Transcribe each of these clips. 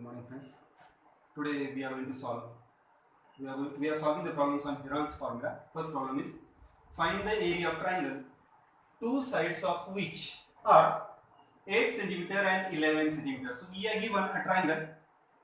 Good morning, friends. Today we are going to solve. We are solving the problems on Heron's formula. First problem is find the area of triangle, two sides of which are 8 centimeter and 11 centimeter. So we are given a triangle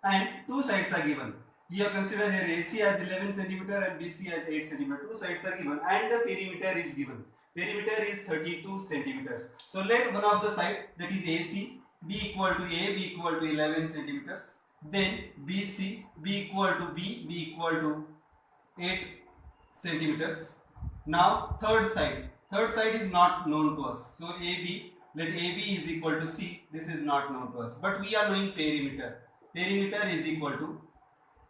and two sides are given. Here consider here AC as 11 centimeter and BC as 8 centimeter. Two sides are given and the perimeter is given. Perimeter is 32 centimeters. So let one of the side, that is AC, be equal to A, be equal to 11 centimeters. Then BC be equal to B, be equal to 8 centimeters. Now third side is not known to us. So AB, let AB is equal to C. This is not known to us, but we are knowing perimeter. Perimeter is equal to,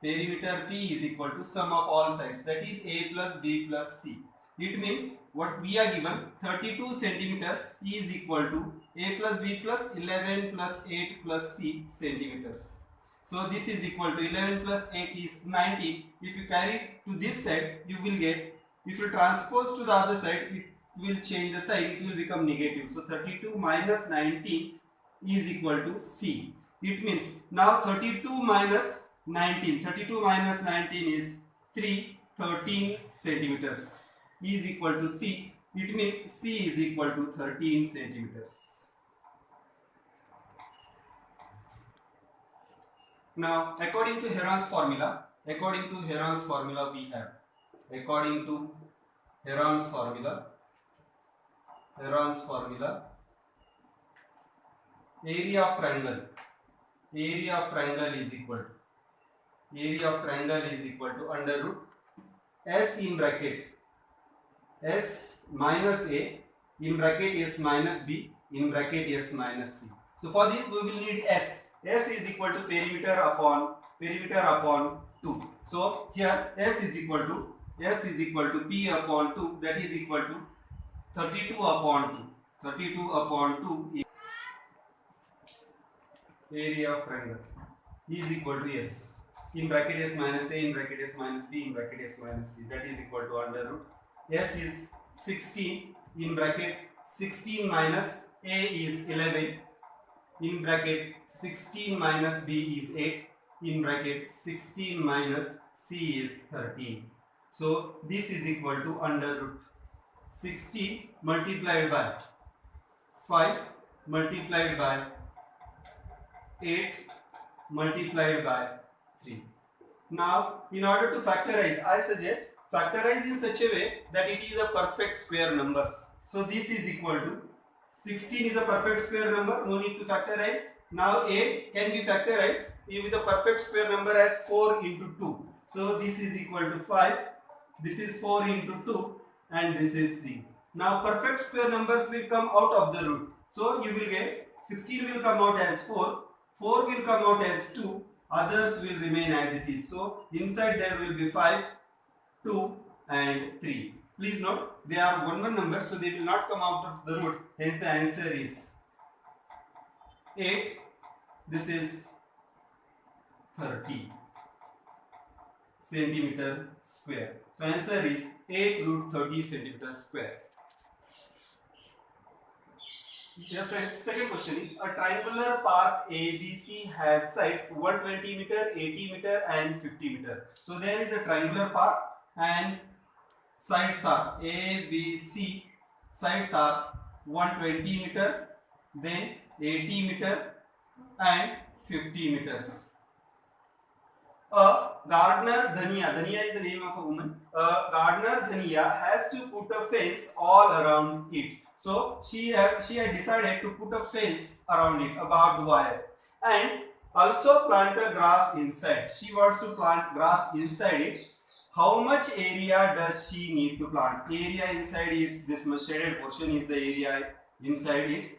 perimeter P is equal to sum of all sides, that is A plus B plus C. It means what we are given, 32 centimeters is equal to A plus B plus 11 plus 8 plus C centimeters. So this is equal to 11 plus 8 is 19. If you carry it to this side, you will get, if you transpose to the other side, it will change the sign, it will become negative. So 32 minus 19 is equal to C. It means now 32 minus 19 is 13 centimeters is equal to C. It means C is equal to 13 centimeters. Now according to Heron's formula we have, according to Heron's formula, area of triangle is equal to under root S in bracket S minus A in bracket S minus B in bracket S minus C. So for this we will need S. S is equal to perimeter upon 2. So here S is equal to P upon 2, that is equal to 32 upon 2. 32 upon 2 is area of triangle is equal to S in bracket S minus A in bracket S minus B in bracket S minus C, that is equal to under root S is 16 in bracket 16 minus A is 11 in bracket 16 minus B is 8 in bracket 16 minus C is 13. So this is equal to under root 16 multiplied by 5 multiplied by 8 multiplied by 3. Now in order to factorize, I suggest factorize in such a way that it is a perfect square numbers. So this is equal to 16 is a perfect square number, no need to factorize. Now 8 can be factorized with a perfect square number as 4 into 2. So this is equal to 5, this is 4 into 2 and this is 3. Now perfect square numbers will come out of the root. So you will get 16 will come out as 4, 4 will come out as 2, others will remain as it is. So inside there will be 5, 2 and 3. Please note they are one numbers, so they will not come out of the root. Hence the answer is 8. This is 30 centimeter square. So answer is 8 root 30 centimeter square. Dear friends, second question is a triangular park ABC has sides 120 meter, 80 meter and 50 meter. So there is a triangular park and sides are ABC, sides are 120 meter, then 80 meter and 50 meters. A gardener Dhania is the name of a woman. A gardener Dhania has to put a fence all around it. So she had decided to put a fence around it, a barbed wire, and also plant a grass inside. She wants to plant grass inside it. How much area does she need to plant? Area inside is this much, shaded portion is the area inside it.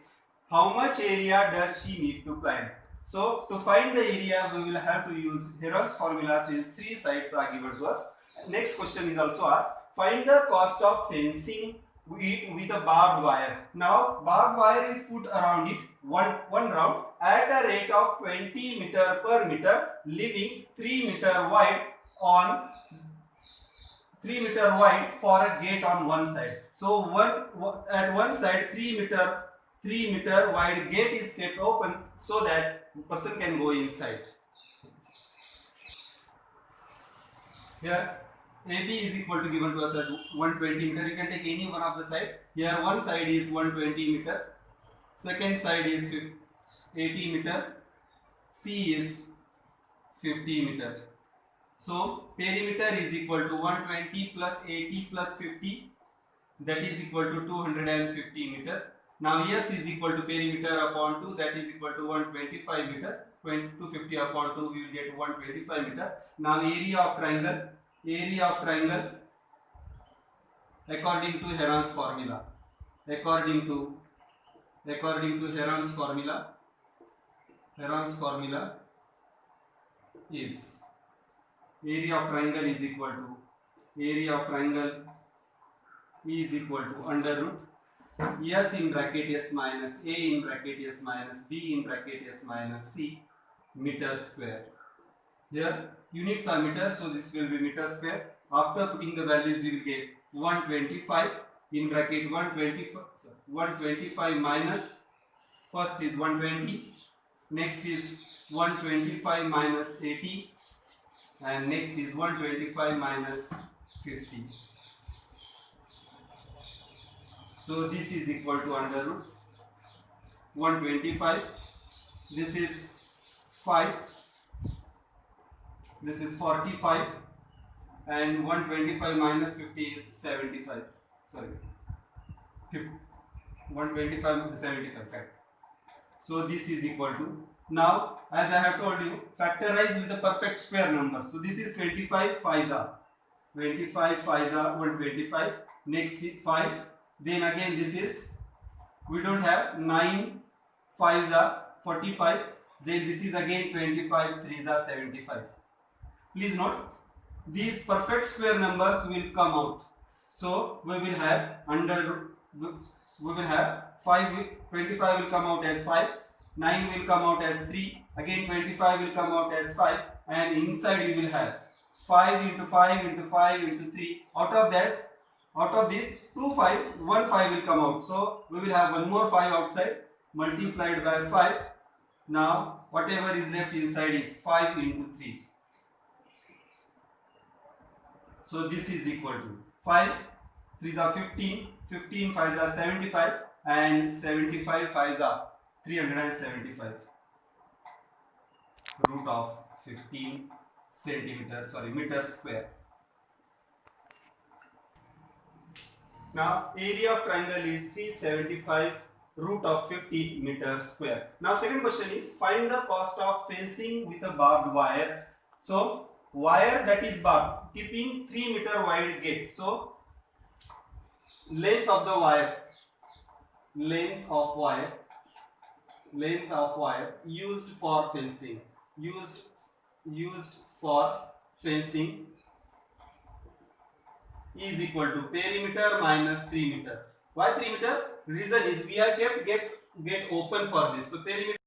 How much area does she need to plant? So to find the area we will have to use Heron's formula since 3 sides are given to us. Next question is also asked, find the cost of fencing with a barbed wire. Now barbed wire is put around it one round at a rate of 20 meter per meter, leaving 3 meter wide on 3 meter wide for a gate on one side. So at one side 3 meter wide gate is kept open so that person can go inside. Here AB is equal to given to us as 120 meter. You can take any one of the side. Here one side is 120 meter, second side is 80 meter, C is 50 meter. So perimeter is equal to 120 plus 80 plus 50, that is equal to 250 meter. Now S is equal to perimeter upon 2, that is equal to 125 meter. 250 upon 2, we will get 125 meter. Now area of triangle according to Heron's formula, Heron's formula is area of triangle is equal to under root S in bracket S minus A in bracket S minus B in bracket S minus C meter square. Here units are meter, so this will be meter square. After putting the values, we will get 125 in bracket 125 minus, first is 120, next is 125 minus 80, and next is 125 minus 50. So this is equal to under root 125. This is 5. This is 45, and 125 minus 50 is 75. Sorry, 125 is 75. Right. So this is equal to, now as I have told you, factorize with the perfect square number. So this is 25 5s are 125. Next is 5. Then again this is, we don't have 9 5s are 45. Then this is again 25 3s are 75. Please note, these perfect square numbers will come out. So we will have 25 will come out as 5, 9 will come out as 3, again 25 will come out as 5, and inside you will have 5 into 5 into 5 into 3. Out of this 2 5s, 1 5 will come out. So we will have one more 5 outside multiplied by 5. Now whatever is left inside is 5 into 3. So this is equal to 5 3s are 15, 15 5s are 75, and 75 5s are 375. Root of 15 meter square. Now area of triangle is 375 root of 50 meter square. Now second question is, find the cost of fencing with a barbed wire. So wire that is barbed, keeping 3 meter wide gate. So length of wire used for fencing is equal to perimeter minus 3 meter. Why 3 meter? Reason is we have kept gate open for this. So perimeter.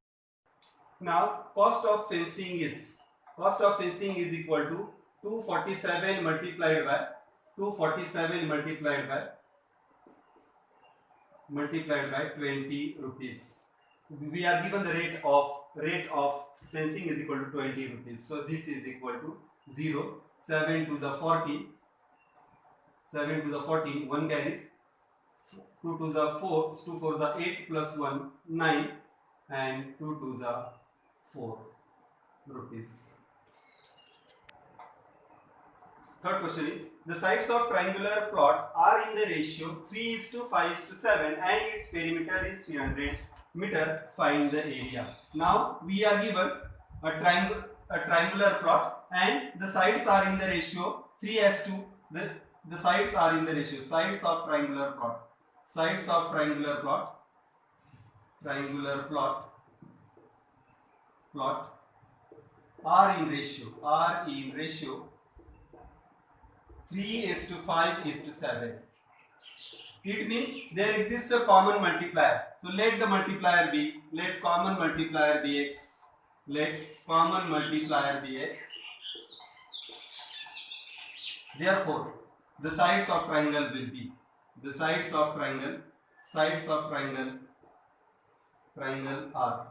Now cost of fencing is equal to 247 multiplied by 20 rupees. We are given the rate of fencing is equal to 20 rupees. So this is equal to 0. 7 to the 14. 1 carries. 2 to the 4. 2 4 the 8 plus 1 9, and 2 to the 4 rupees. Third question is, the sides of triangular plot are in the ratio 3:5:7 and its perimeter is 300 meter. Find the area. Now we are given a triangular plot and the sides are in the ratio 3:2. The sides are in the ratio. Sides of triangular plot are in ratio 3:5:7. It means there exists a common multiplier. So let the multiplier be, let common multiplier be x. Therefore, the sides of triangle will be, triangle are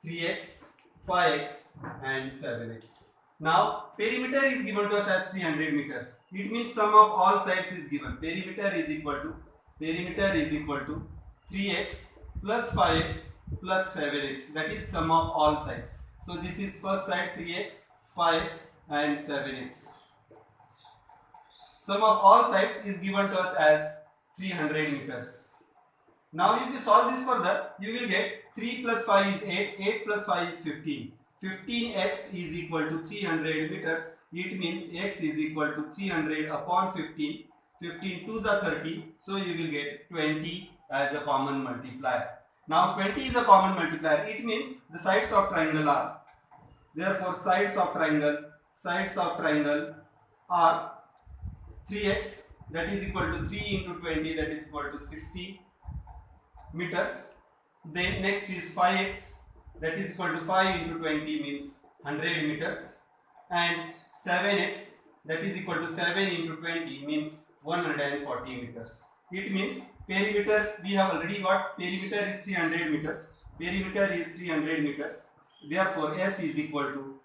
3x, 5x and 7x. Now perimeter is given to us as 300 meters. It means sum of all sides is given. Perimeter is equal to 3x plus 5x plus 7x, that is sum of all sides. So this is first side 3x, 5x and 7x. Sum of all sides is given to us as 300 meters. Now if you solve this further, you will get 3 plus 5 is 8, 8 plus 5 is 15. 15x is equal to 300 meters. It means x is equal to 300 upon 15. 15 2s are 30. So you will get 20 as a common multiplier. Now 20 is a common multiplier. It means the sides of triangle are. Therefore sides of triangle are 3x, that is equal to 3 into 20, that is equal to 60 meters. Then next is 5x, that is equal to 5 into 20 means 100 meters. And 7x, that is equal to 7 into 20 means 140 meters. It means perimeter, we have already got perimeter is 300 meters. Perimeter is 300 meters. Therefore S is equal to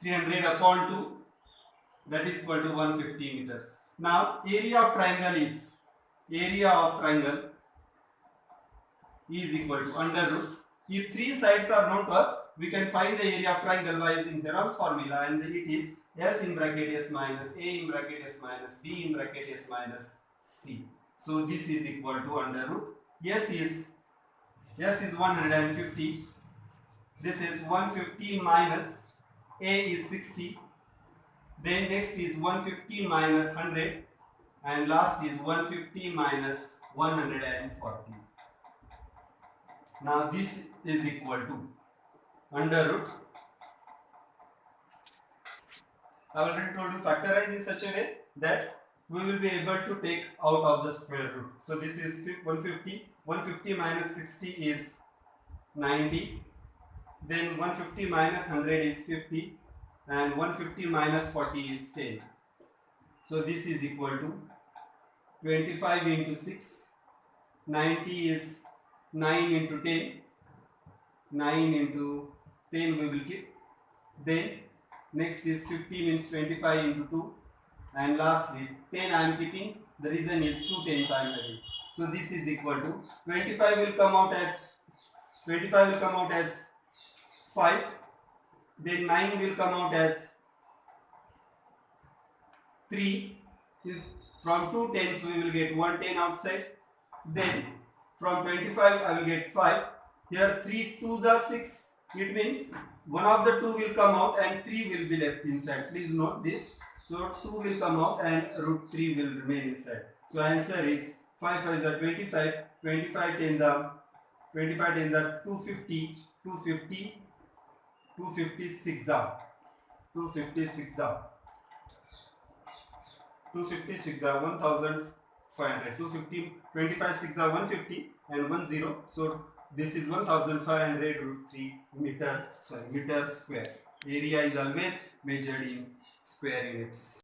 300 upon 2, that is equal to 150 meters. Now area of triangle is equal to under root. If three sides are known to us, we can find the area of triangle by using Heron's formula, and then it is S in bracket S minus A in bracket S minus B in bracket S minus C. So this is equal to under root. S is 150. This is 150 minus A is 60. Then next is 150 minus 100, and last is 150 minus 140. Now this is equal to under root. I have already told you factorize in such a way that we will be able to take out of the square root. So this is 150. 150 minus 60 is 90. Then 150 minus 100 is 50. And 150 minus 40 is 10. So this is equal to 25 into 6. 90 is 9 into 10. 9 into 10 we will keep. Then next is 50 means 25 into 2. And lastly 10 I am keeping. The reason is 2 tens I am having. So this is equal to 25 will come out as 5. Then 9 will come out as 3. Is from 2 tens we will get 1 10 outside. Then from 25 I will get 5. Here 3 2s are 6. It means one of the 2 will come out and 3 will be left inside. Please note this. So 2 will come out and root 3 will remain inside. So answer is 5 5s are 25. 25 tens are 250. 256 are 1500. 250 25 6 are 150 and 10. So this is 1500 root 3 meter square. Area is always measured in square units.